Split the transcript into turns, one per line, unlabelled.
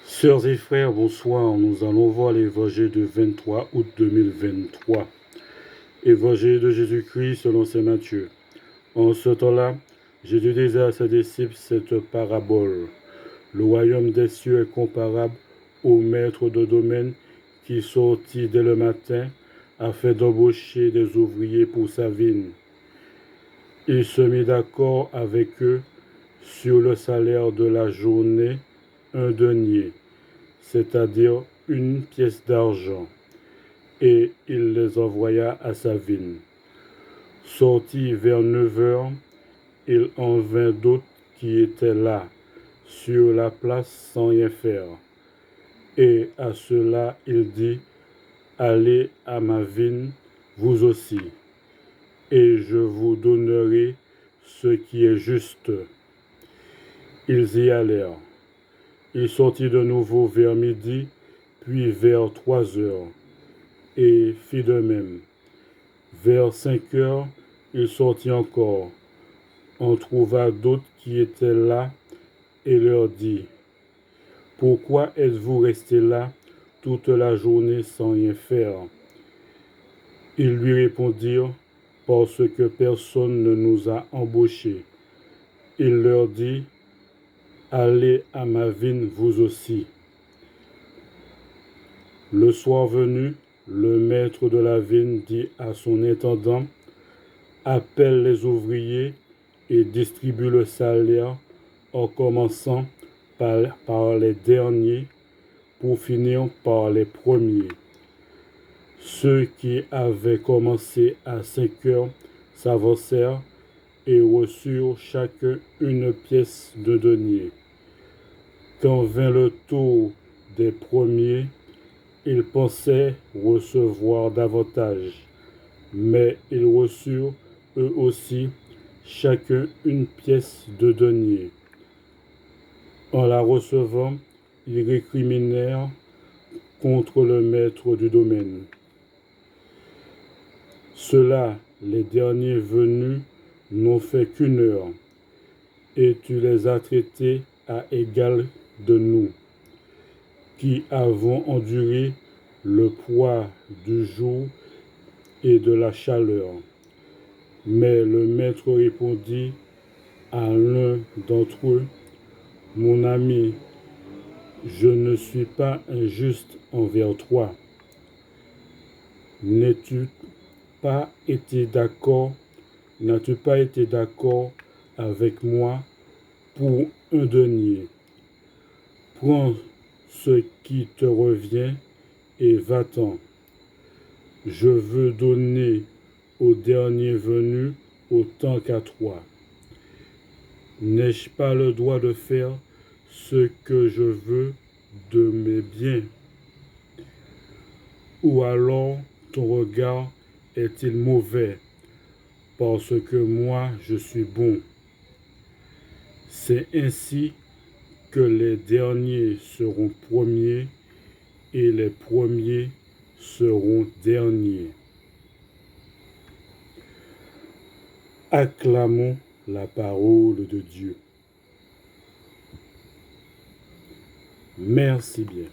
Sœurs et frères, bonsoir. Nous allons voir l'évangile du 23 août 2023. Évangile de Jésus-Christ selon saint Matthieu. En ce temps-là, Jésus disait à ses disciples cette parabole. Le royaume des cieux est comparable au maître de domaine qui sortit dès le matin afin d'embaucher des ouvriers pour sa vigne. Il se mit d'accord avec eux sur le salaire de la journée, un denier, c'est-à-dire une pièce d'argent, et il les envoya à sa vigne. Sorti vers 9 heures, il en vint d'autres qui étaient là, sur la place sans rien faire. Et à ceux-là, il dit, allez à ma vigne, vous aussi, et je vous donnerai ce qui est juste. Ils y allèrent. Il sortit de nouveau vers midi, puis vers 3 heures, et fit de même. Vers 5 heures, il sortit encore. On trouva d'autres qui étaient là, et leur dit, pourquoi êtes-vous restés là toute la journée sans rien faire? Ils lui répondirent, parce que personne ne nous a embauchés. Il leur dit, allez à ma vigne vous aussi. Le soir venu, le maître de la vigne dit à son intendant, appelle les ouvriers et distribue le salaire en commençant par les derniers pour finir par les premiers. Ceux qui avaient commencé à 5 heures s'avancèrent et reçurent chacun une pièce de denier. Quand vint le tour des premiers, ils pensaient recevoir davantage, mais ils reçurent eux aussi chacun une pièce de denier. En la recevant, ils récriminèrent contre le maître du domaine. Ceux-là, les derniers venus, n'ont fait qu'une heure, et tu les as traités à égal de nous, qui avons enduré le poids du jour et de la chaleur. Mais le maître répondit à l'un d'entre eux, mon ami, je ne suis pas injuste envers toi. N'as-tu pas été d'accord avec moi pour un denier? Prends ce qui te revient et va-t'en. Je veux donner au dernier venu autant qu'à toi. N'ai-je pas le droit de faire ce que je veux de mes biens? Ou alors ton regard est-il mauvais parce que moi je suis bon? C'est ainsi que les derniers seront premiers et les premiers seront derniers. Acclamons la parole de Dieu. Merci bien.